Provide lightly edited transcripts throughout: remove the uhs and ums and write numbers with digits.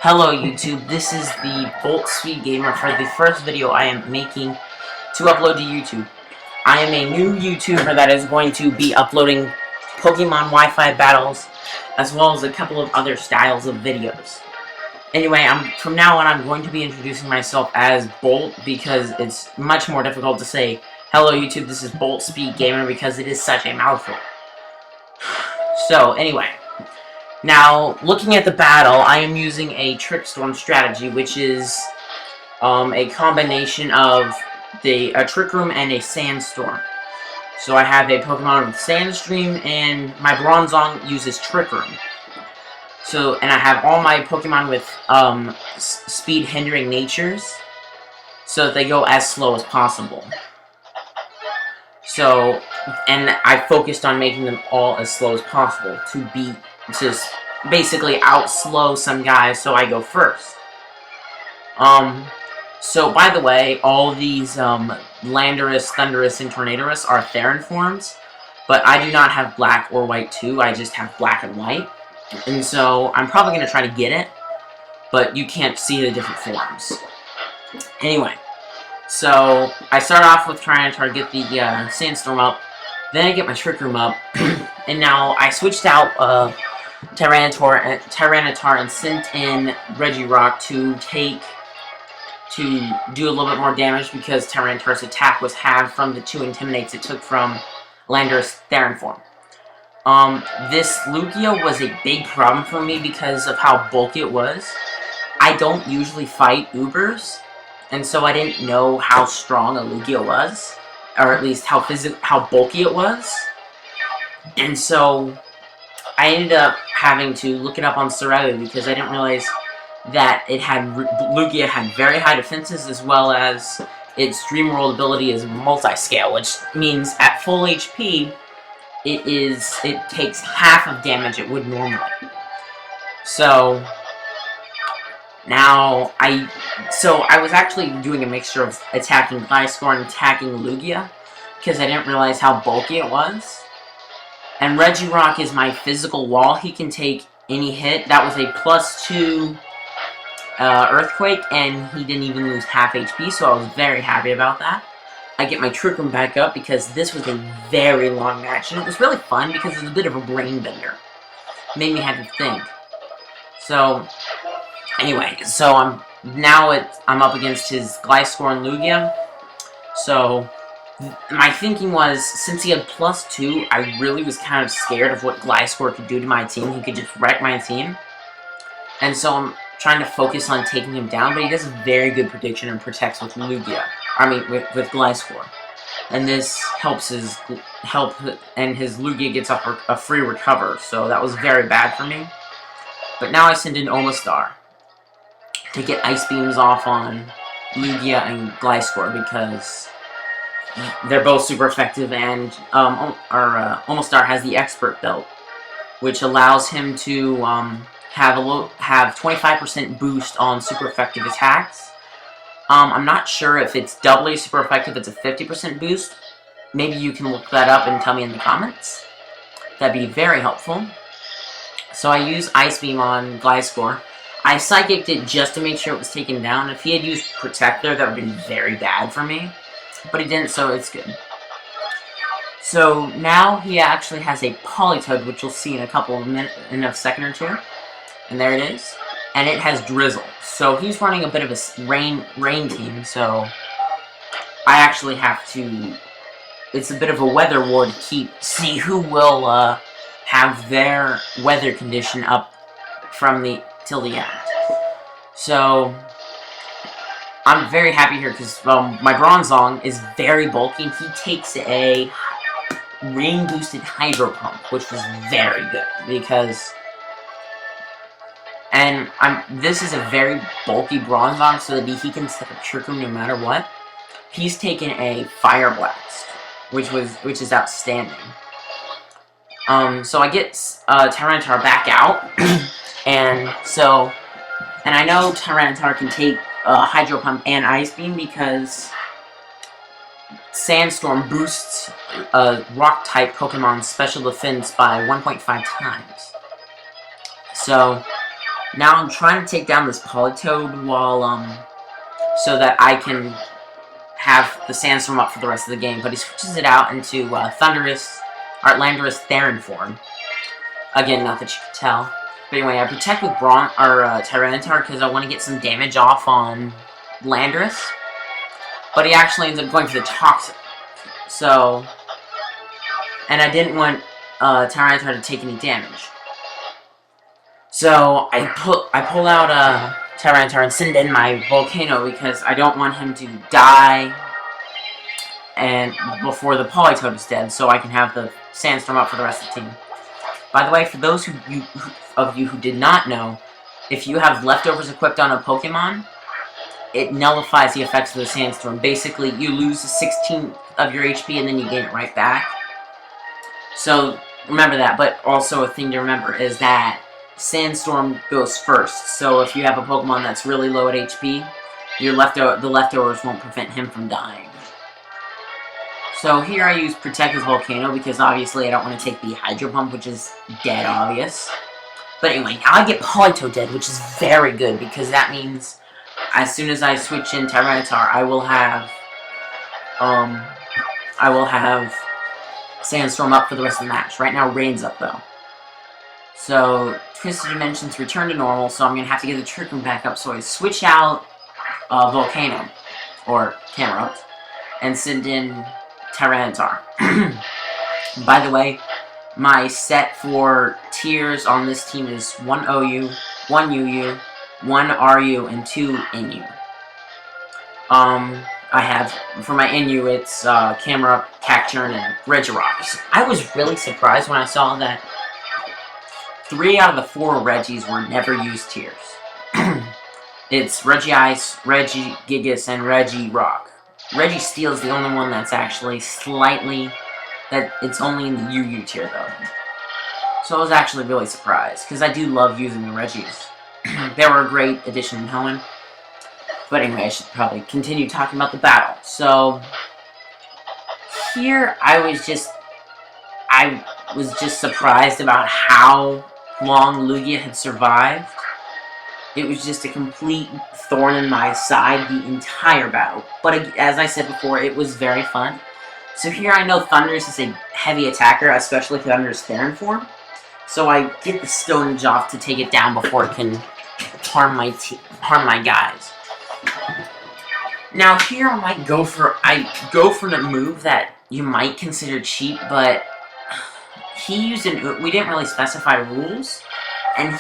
Hello YouTube, this is the Bolt Speed Gamer for the first video I am making to upload to YouTube. I am a new YouTuber that is going to be uploading Pokemon Wi-Fi battles, as well as a couple of other styles of videos. Anyway, from now on I'm going to be introducing myself as Bolt, because it's much more difficult to say, hello YouTube, this is Bolt Speed Gamer, because it is such a mouthful. So, anyway. Now, looking at the battle, I am using a Trick Storm strategy, which is a combination of a Trick Room and a Sandstorm. So I have a Pokemon with Sandstream, and my Bronzong uses Trick Room. So, and I have all my Pokemon with speed hindering natures, so that they go as slow as possible. So, and I focused on making them all as slow as possible to basically outslow some guys, so I go first. So by the way, all these Landorus, Thundurus, and Tornadorus are Theron forms, but I do not have black or white too, I just have black and white. And so I'm probably going to try to get it, but you can't see the different forms. Anyway, so I start off with trying to get the Sandstorm up, then I get my Trick Room up, and now I switched out Tyranitar and sent in Regirock to do a little bit more damage, because Tyranitar's attack was halved from the 2 Intimidates it took from Landorus Theron form. This Lugia was a big problem for me because of how bulky it was. I don't usually fight Ubers, and so I didn't know how strong a Lugia was, or at least how bulky it was. And so I ended up having to look it up on Serebii, because I didn't realize that Lugia had very high defenses, as well as its Dream World ability is multi-scale, which means at full HP, it takes half of damage it would normally. So now I was actually doing a mixture of attacking Gliscor and attacking Lugia, because I didn't realize how bulky it was. And Regirock is my physical wall. He can take any hit. That was a +2 Earthquake, and he didn't even lose half HP, so I was very happy about that. I get my Trick Room back up, because this was a very long match, and it was really fun because it was a bit of a brain bender. It made me have to think. So, anyway, so I'm up against his Gliscor and Lugia. So my thinking was, since he had +2, I really was kind of scared of what Gliscor could do to my team. He could just wreck my team. And so I'm trying to focus on taking him down, but he does a very good prediction and protects with Lugia. I mean, with Gliscor. And this helps his Lugia gets a free recover, so that was very bad for me. But now I send in Omastar to get Ice Beams off on Lugia and Gliscor, because they're both super effective, and Omastar has the Expert Belt, which allows him to have 25% boost on super effective attacks. I'm not sure if it's doubly super effective, it's a 50% boost. Maybe you can look that up and tell me in the comments. That'd be very helpful. So I use Ice Beam on Gliscor. I Psychicked it just to make sure it was taken down. If he had used Protector, that would have been very bad for me. But he didn't, so it's good. So now he actually has a Politoed, which you'll see in in a second or two. And there it is. And it has Drizzle. So he's running a bit of a rain team, so I actually have to... It's a bit of a weather war to see who will have their weather condition up till the end. So I'm very happy here, because my Bronzong is very bulky, and he takes a rain-boosted Hydro Pump, which was very good, because... And this is a very bulky Bronzong, so that he can set up Trick Room no matter what. He's taken a Fire Blast, which is outstanding. So I get Tyranitar back out, and I know Tyranitar can take Hydro Pump and Ice Beam, because Sandstorm boosts Rock-type Pokemon's special defense by 1.5 times. So Now I'm trying to take down this Politoed while, so that I can have the Sandstorm up for the rest of the game, but he switches it out into Landorus Theron form. Again, not that you can tell. But anyway, I protect with Tyranitar because I want to get some damage off on Landorus. But he actually ends up going for the Toxic. So, and I didn't want Tyranitar to take any damage. So I pull out Tyranitar and send in my Volcano because I don't want him to die and before the Politoed is dead, so I can have the Sandstorm up for the rest of the team. By the way, for those of you who did not know, if you have leftovers equipped on a Pokemon, it nullifies the effects of the Sandstorm. Basically, you lose 16 of your HP and then you gain it right back. So remember that, but also a thing to remember is that Sandstorm goes first. So if you have a Pokemon that's really low at HP, the leftovers won't prevent him from dying. So here I use Protect with Volcano because obviously I don't want to take the Hydro Pump, which is dead obvious. But anyway, now I get Politoed dead, which is very good because that means as soon as I switch in Tyranitar, I will have Sandstorm up for the rest of the match. Right now, Rain's up though. So Twisted Dimensions return to normal, so I'm gonna have to get the Trick Room back up. So I switch out Volcano or Camerupt and send in Tyranitar. By the way, my set for tiers on this team is 1 OU, 1 UU, 1 RU, and 2 NU. I have, for my NU, it's Camerupt, Cacturne, and Regirock. I was really surprised when I saw that 3 out of the 4 Regis were never used tiers. It's Regice, Regigigas, and Regirock. Registeel is the only one that's actually it's only in the UU tier though. So I was actually really surprised, because I do love using the Regis. They were a great addition in Helen. But anyway, I should probably continue talking about the battle. So, here I was just surprised about how long Lugia had survived. It was just a complete thorn in my side the entire battle. But as I said before, it was very fun. So here I know Thundurus is a heavy attacker, especially Thundurus Theron form. So I get the Stonage off to take it down before it can harm my guys. Now here I go for the move that you might consider cheap, but we didn't really specify rules, and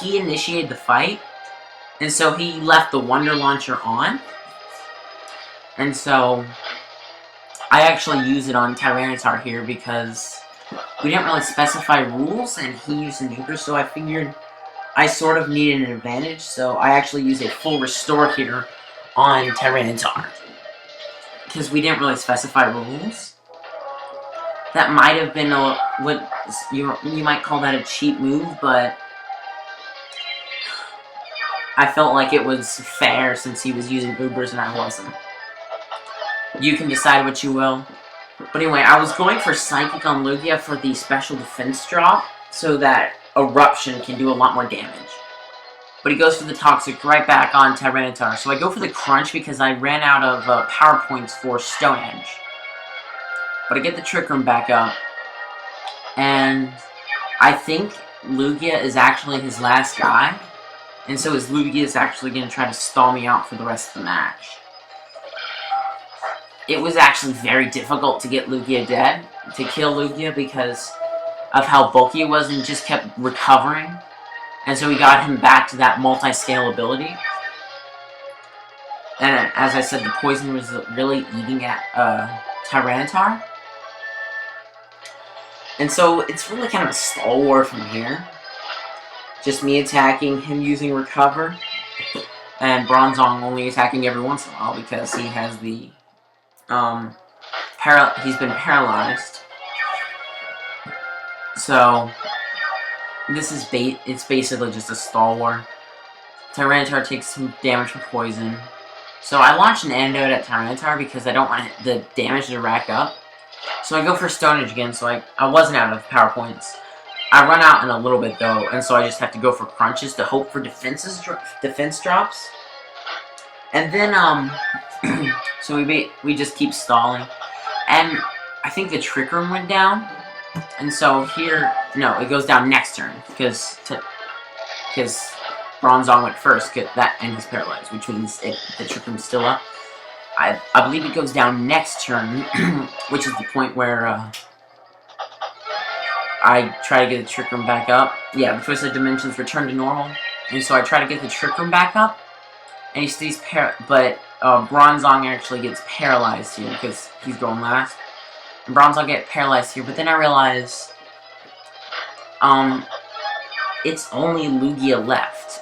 he initiated the fight, and so he left the Wonder Launcher on, and so I actually use it on Tyranitar here because we didn't really specify rules, and he used a nuker, so I figured I sort of needed an advantage, so I actually use a full restore here on Tyranitar. Because we didn't really specify rules. That might have been what you might call that a cheap move, but I felt like it was fair since he was using Ubers and I wasn't. You can decide what you will. But anyway, I was going for Psychic on Lugia for the special defense drop, so that Eruption can do a lot more damage. But he goes for the Toxic right back on Tyranitar. So I go for the Crunch because I ran out of power points for Stone Edge. But I get the Trick Room back up. And I think Lugia is actually his last guy. And so his Lugia is actually going to try to stall me out for the rest of the match. It was actually very difficult to get Lugia dead, to kill Lugia, because of how bulky it was and just kept recovering. And so we got him back to that multi-scale ability. And as I said, the poison was really eating at Tyranitar. And so it's really kind of a stall war from here. Just me attacking, him using Recover, and Bronzong only attacking every once in a while because he has the he's been paralyzed. So it's basically just a stall war. Tyranitar takes some damage from poison. So I launched an Antidote at Tyranitar because I don't want the damage to rack up. So I go for Stone Edge again, so I wasn't out of power points. I run out in a little bit though, and so I just have to go for crunches to hope for defense drops. And then so we just keep stalling, and I think the trick room went down, and so here no, it goes down next turn because Bronzong went first, and he's paralyzed, which means the trick room's still up. I believe it goes down next turn, which is the point where I try to get the trick room back up. Yeah, the Twisted Dimensions return to normal, and so I try to get the trick room back up, and he stays but Bronzong actually gets paralyzed here because he's going last. And Bronzong gets paralyzed here, but then I realize it's only Lugia left.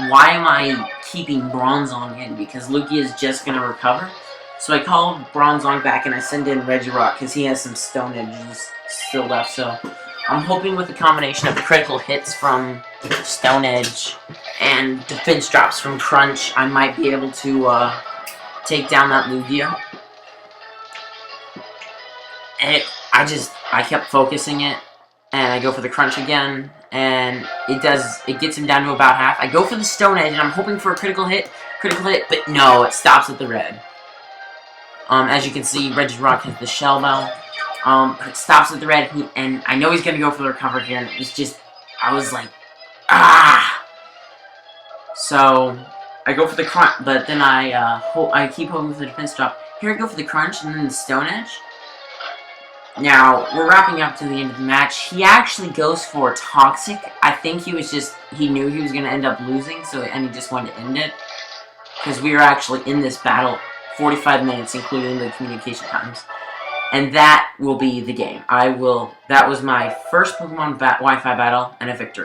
Why am I keeping Bronzong in? Because Lugia is just going to recover. So I call Bronzong back and I send in Regirock because he has some Stone Edges still left. So I'm hoping with a combination of critical hits from Stone Edge and defense drops from Crunch, I might be able to take down that Lugia. And I kept focusing it, and I go for the Crunch again, and it gets him down to about half. I go for the Stone Edge, and I'm hoping for a critical hit, but no, it stops at the red. As you can see, Regirock has the Shell Bell. It stops at the red, and I know he's gonna go for the recover here, and it's just, I was like, ah! So, I go for the Crunch, but then I keep hoping for the defense drop. Here I go for the Crunch, and then the Stone Edge. Now, we're wrapping up to the end of the match. He actually goes for Toxic. I think he knew he was going to end up losing, and he just wanted to end it. Because we were actually in this battle 45 minutes, including the communication times. And that will be the game. That was my first Pokemon Wi-Fi battle, and a victory.